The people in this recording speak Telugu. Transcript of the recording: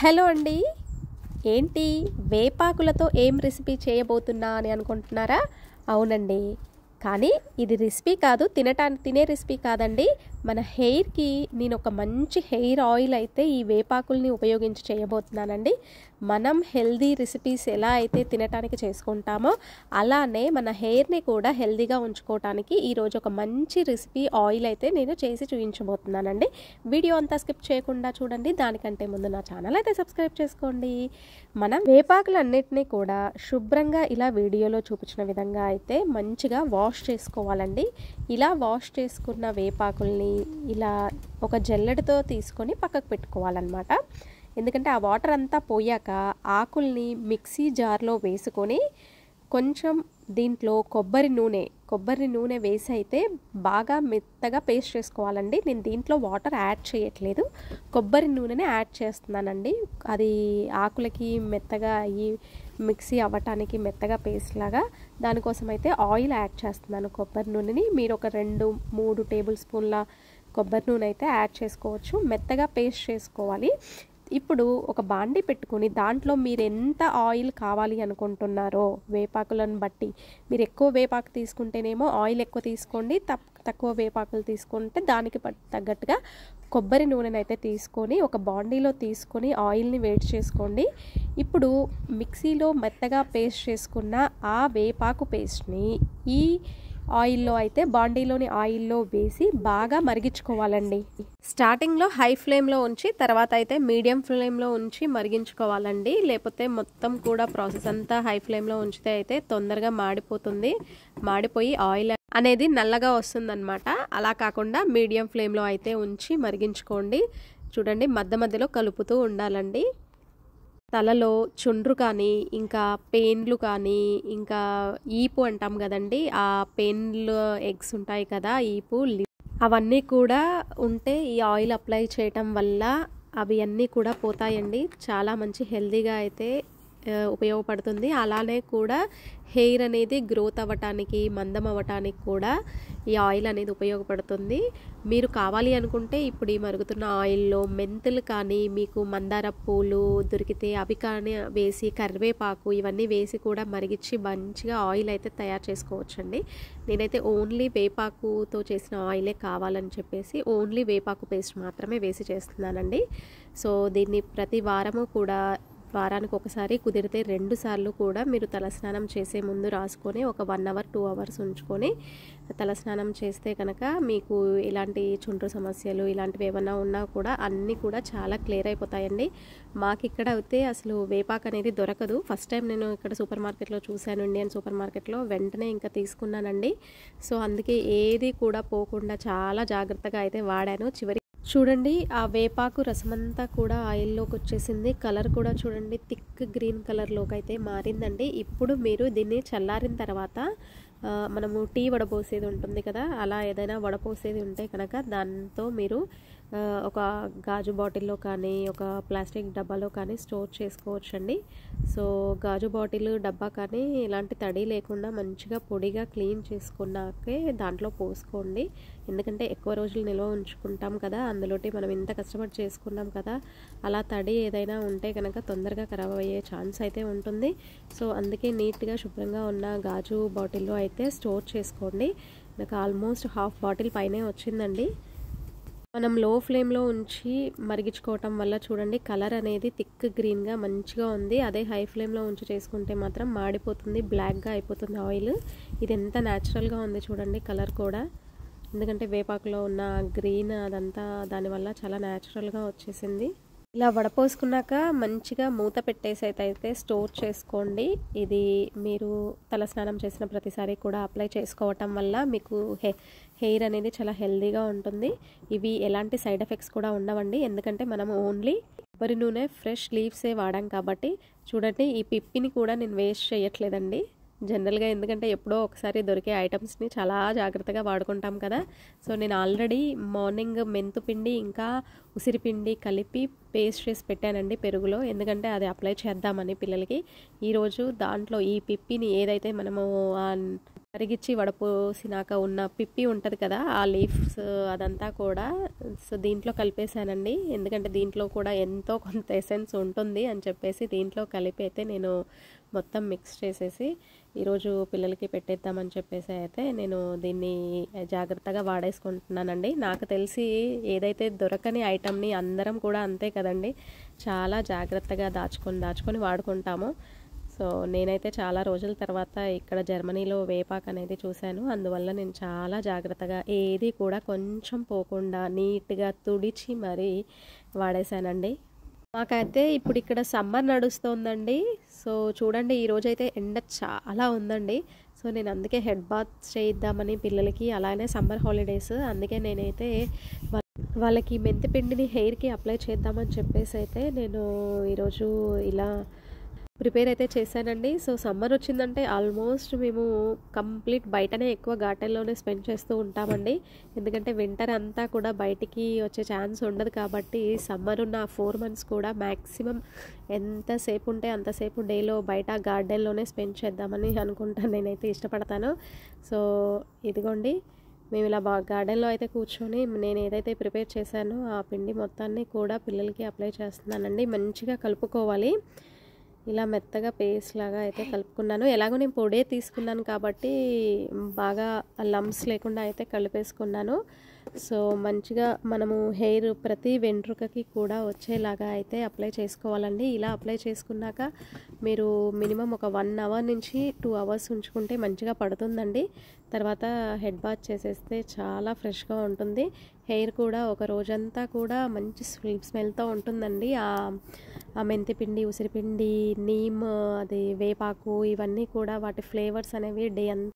హలో అండి. ఏంటి వేపాకులతో ఏం రెసిపీ చేయబోతున్నా అని అనుకుంటున్నారా? అవునండి. కానీ ఇది రెసిపీ కాదు, తినే రెసిపీ కాదండి. మన హెయిర్‌కి నేను ఒక మంచి హెయిర్ ఆయిల్ అయితే ఈ వేపాకుల్ని ఉపయోగించి చేయబోతున్నానండి. మనం హెల్తీ రెసిపీస్ ఎలా అయితే తినటానికి చేసుకుంటామో, అలానే మన హెయిర్‌ని కూడా హెల్తీగా ఉంచుకోవటానికి ఈరోజు ఒక మంచి రెసిపీ ఆయిల్ అయితే నేను చేసి చూయించబోతున్నానండి. వీడియో అంతా స్కిప్ చేయకుండా చూడండి. దానికంటే ముందు నా ఛానల్ అయితే సబ్స్క్రైబ్ చేసుకోండి. మనం వేపాకులన్నిటినీ కూడా శుభ్రంగా ఇలా వీడియోలో చూపించిన విధంగా అయితే మంచిగా వాష్ చేసుకోవాలండి. ఇలా వాష్ చేసుకున్న వేపాకుల్ని ఇలా ఒక జల్లెడతో తీసుకొని పక్కకు పెట్టుకోవాలన్నమాట. ఎందుకంటే ఆ వాటర్ అంతా పోయాక ఆకుల్ని మిక్సీ జార్లో వేసుకొని కొంచెం దీంట్లో కొబ్బరి నూనె వేసి అయితే బాగా మెత్తగా పేస్ట్ చేసుకోవాలండి. నేను దీంట్లో వాటర్ యాడ్ చేయట్లేదు, కొబ్బరి నూనెనే యాడ్ చేస్తున్నానండి. అది ఆకులకి మెత్తగా అయ్యి మిక్సీ అవ్వటానికి మెత్తగా పేస్ట్ లాగా, దానికోసం అయితే ఆయిల్ యాడ్ చేస్తున్నాను. కొబ్బరి నూనెని మీరు ఒక 2-3 టేబుల్ స్పూన్ల కొబ్బరి నూనె అయితే యాడ్ చేసుకోవచ్చు. మెత్తగా పేస్ట్ చేసుకోవాలి. ఇప్పుడు ఒక బాండీ పెట్టుకొని దాంట్లో మీరు ఎంత ఆయిల్ కావాలి అనుకుంటున్నారో వేపాకులను బట్టి, మీరు ఎక్కువ వేపాకు తీసుకుంటేనేమో ఆయిల్ ఎక్కువ తీసుకోండి, తక్కువ వేపాకులు తీసుకుంటే దానికి తగ్గట్టుగా కొబ్బరి నూనెను అయితే తీసుకొని ఒక బాండీలో తీసుకొని ఆయిల్ని వేడి చేసుకోండి. ఇప్పుడు మిక్సీలో మెత్తగా పేస్ట్ చేసుకున్న ఆ వేపాకు పేస్ట్ని ఈ ఆయిల్లో అయితే బాండీలోని ఆయిల్లో వేసి బాగా మరిగించుకోవాలండి. స్టార్టింగ్లో హై ఫ్లేమ్లో ఉంచి తర్వాత అయితే మీడియం ఫ్లేమ్లో ఉంచి మరిగించుకోవాలండి. లేకపోతే మొత్తం కూడా ప్రాసెస్ అంతా హై ఫ్లేమ్లో ఉంచితే అయితే తొందరగా మాడిపోతుంది. మాడిపోయి ఆయిల్ అనేది నల్లగా వస్తుందన్నమాట. అలా కాకుండా మీడియం ఫ్లేమ్లో అయితే ఉంచి మరిగించుకోండి. చూడండి, మధ్యలో కలుపుతూ ఉండాలండి. తలలో చుండ్రు కానీ, ఇంకా పెయిన్లు కానీ, ఇంకా ఈపు అంటాం కదండి, ఆ పెయిన్లు ఎగ్స్ ఉంటాయి కదా, ఈపు అవన్నీ కూడా ఉంటే ఈ ఆయిల్ అప్లై చేయటం వల్ల అవి అన్నీ కూడా పోతాయండి. చాలా మంచి హెల్తీగా అయితే ఉపయోగపడుతుంది. అలానే కూడా హెయిర్ అనేది గ్రోత్ అవ్వటానికి, మందం అవ్వటానికి కూడా ఈ ఆయిల్ అనేది ఉపయోగపడుతుంది. మీరు కావాలి అనుకుంటే ఇప్పుడు ఈ మరుగుతున్న ఆయిల్లో మెంతులు కానీ, మీకు మందార పూలు దొరికితే అవి కానీ వేసి, కరివేపాకు ఇవన్నీ వేసి కూడా మరిగించి మంచిగా ఆయిల్ అయితే తయారు చేసుకోవచ్చండి. నేనైతే ఓన్లీ వేపాకుతో చేసిన ఆయిలే కావాలని చెప్పేసి ఓన్లీ వేపాకు పేస్ట్ మాత్రమే వేసి చేస్తున్నానండి. సో దీన్ని ప్రతి వారము కూడా, వారానికి ఒకసారి కుదిరితే 2 సార్లు కూడా మీరు తలస్నానం చేసే ముందు రాసుకొని ఒక 1 అవర్ 2 అవర్స్ ఉంచుకొని తలస్నానం చేస్తే కనుక మీకు ఇలాంటి చుండ్రు సమస్యలు ఇలాంటివి ఏమైనా ఉన్నా కూడా అన్నీ కూడా చాలా క్లియర్ అయిపోతాయండి. మాకు ఇక్కడ అయితే అసలు వేపాకు అనేది దొరకదు. ఫస్ట్ టైం నేను ఇక్కడ సూపర్ మార్కెట్లో చూశాను, ఇండియన్ సూపర్ మార్కెట్లో. వెంటనే ఇంకా తీసుకున్నానండి. సో అందుకే ఏది కూడా పోకుండా చాలా జాగ్రత్తగా అయితే వాడాను. చూడండి, ఆ వేపాకు రసమంతా కూడా ఆయిల్లోకి వచ్చేసింది. కలర్ కూడా చూడండి, థిక్ గ్రీన్ కలర్లోకి అయితే మారిందండి. ఇప్పుడు మీరు దీన్ని చల్లారిన తర్వాత మనము టీ వడపోసేది ఉంటుంది కదా, అలా ఏదైనా వడపోసేది ఉంటే కనుక దాంతో మీరు ఒక గాజు బాటిల్లో కానీ, ఒక ప్లాస్టిక్ డబ్బాలో కానీ స్టోర్ చేసుకోవచ్చండి. సో గాజు బాటిల్, డబ్బా కానీ ఇలాంటి తడి లేకుండా మంచిగా పొడిగా క్లీన్ చేసుకున్నాకే దాంట్లో పోసుకోండి. ఎందుకంటే ఎక్కువ రోజులు నిల్వ ఉంచుకుంటాం కదా, అందులోటి మనం ఇంత కష్టపడి చేసుకున్నాం కదా, అలా తడి ఏదైనా ఉంటే కనుక తొందరగా ఖరాబ్ అయ్యే ఛాన్స్ అయితే ఉంటుంది. సో అందుకే నీట్గా శుభ్రంగా ఉన్న గాజు బాటిల్లో అయితే స్టోర్ చేసుకోండి. నాకు ఆల్మోస్ట్ హాఫ్ బాటిల్ పైనే వచ్చిందండి. మనం లో ఫ్లేమ్లో ఉంచి మరిగించుకోవటం వల్ల చూడండి కలర్ అనేది థిక్ గ్రీన్గా మంచిగా ఉంది. అదే హై ఫ్లేమ్లో ఉంచి చేసుకుంటే మాత్రం మాడిపోతుంది, బ్లాక్గా అయిపోతుంది ఆయిల్. ఇది ఎంత న్యాచురల్గా ఉంది చూడండి కలర్ కూడా. ఎందుకంటే వేపాకులో ఉన్న గ్రీన్ అదంతా దానివల్ల చాలా న్యాచురల్గా వచ్చేసింది. ఇలా వడపోసుకున్నాక మంచిగా మూత పెట్టేసి అయితే స్టోర్ చేసుకోండి. ఇది మీరు తలస్నానం చేసిన ప్రతిసారి కూడా అప్లై చేసుకోవటం వల్ల మీకు హెయిర్ అనేది చాలా హెల్తీగా ఉంటుంది. ఇవి ఎలాంటి సైడ్ ఎఫెక్ట్స్ కూడా ఉండవండి, ఎందుకంటే మనం ఓన్లీ కొబ్బరి నూనె ఫ్రెష్ లీవ్సే వాడాం కాబట్టి. చూడండి, ఈ పిప్పిని కూడా నేను వేస్ట్ చేయట్లేదండి జనరల్గా, ఎందుకంటే ఎప్పుడో ఒకసారి దొరికే ఐటమ్స్ని చాలా జాగ్రత్తగా వాడుకుంటాం కదా. సో నేను ఆల్రెడీ మార్నింగ్ మెంతుపిండి ఇంకా ఉసిరిపిండి కలిపి పేస్ట్ చేసి పెట్టానండి పెరుగులో, ఎందుకంటే అది అప్లై చేద్దామని పిల్లలకి. ఈరోజు దాంట్లో ఈ పిప్పిని ఏదైతే మనము కరిగిచ్చి వడపోసినాక ఉన్న పిప్పి ఉంటుంది కదా, ఆ లీవ్స్ అదంతా కూడా సో దీంట్లో కలిపేశానండి. ఎందుకంటే దీంట్లో కూడా ఎంతో కొంత ఎసెన్స్ ఉంటుంది అని చెప్పేసి దీంట్లో కలిపి అయితే నేను మొత్తం మిక్స్ చేసేసి ఈరోజు పిల్లలకి పెట్టేద్దామని చెప్పేసి అయితే నేను దీన్ని జాగ్రత్తగా వాడేసుకుంటున్నానండి. నాకు తెలిసి ఏదైతే దొరకని ఐటమ్ని అందరం కూడా అంతే కదండి, చాలా జాగ్రత్తగా దాచుకొని వాడుకుంటాము. సో నేనైతే చాలా రోజుల తర్వాత ఇక్కడ జర్మనీలో వేపాకు అనేది చూశాను. అందువల్ల నేను చాలా జాగ్రత్తగా ఏది కూడా కొంచెం పోకుండా నీట్గా తుడిచి మరీ వాడేశానండి. మాకైతే ఇప్పుడు ఇక్కడ సమ్మర్ నడుస్తోందండి. సో చూడండి, ఈరోజైతే ఎండ చాలా ఉందండి. సో నేను అందుకే హెడ్ బాత్ చేయిద్దామని పిల్లలకి, అలానే సమ్మర్ హాలిడేస్, అందుకే నేనైతే వాళ్ళకి మెంతిపిండిని హెయిర్కి అప్లై చేద్దామని చెప్పేసి అయితే నేను ఈరోజు ఇలా ప్రిపేర్ అయితే చేశానండి. సో సమ్మర్ వచ్చిందంటే ఆల్మోస్ట్ మేము కంప్లీట్ బయటనే ఎక్కువ గార్డెన్లోనే స్పెండ్ చేస్తూ ఉంటామండి. ఎందుకంటే వింటర్ అంతా కూడా బయటికి వచ్చే ఛాన్స్ ఉండదు కాబట్టి సమ్మర్ ఉన్న 4 months కూడా మ్యాక్సిమం ఎంతసేపు ఉంటే అంతసేపు డేలో బయట గార్డెన్లోనే స్పెండ్ చేద్దామని అనుకుంటాను, నేనైతే ఇష్టపడతాను. సో ఇదిగోండి, మేము ఇలా గార్డెన్లో అయితే కూర్చొని నేను ఏదైతే ప్రిపేర్ చేశానో ఆ పిండి మొత్తాన్ని కూడా పిల్లలకి అప్లై చేస్తున్నానండి. మంచిగా కలుపుకోవాలి. ఇలా మెత్తగా పేస్ట్ లాగా అయితే కలుపుకున్నాను. ఎలాగో నేను పొడే తీసుకున్నాను కాబట్టి బాగా లంప్స్ లేకుండా అయితే కలిపేసుకున్నాను. సో మంచిగా మనము హెయిర్ ప్రతి వెంట్రుకకి కూడా వచ్చేలాగా అయితే అప్లై చేసుకోవాలండి. ఇలా అప్లై చేసుకున్నాక మీరు మినిమం ఒక 1 hour నుంచి 2 hours ఉంచుకుంటే మంచిగా పడుతుందండి. తర్వాత హెడ్ బాత్ చేసేస్తే చాలా ఫ్రెష్గా ఉంటుంది. హెయిర్ కూడా ఒక రోజంతా కూడా మంచి స్మెల్తో ఉంటుందండి. ఆ మెంతిపిండి, ఉసిరిపిండి, నీమ్, అది వేపాకు, ఇవన్నీ కూడా వాటి ఫ్లేవర్స్ అనేవి డే అంతా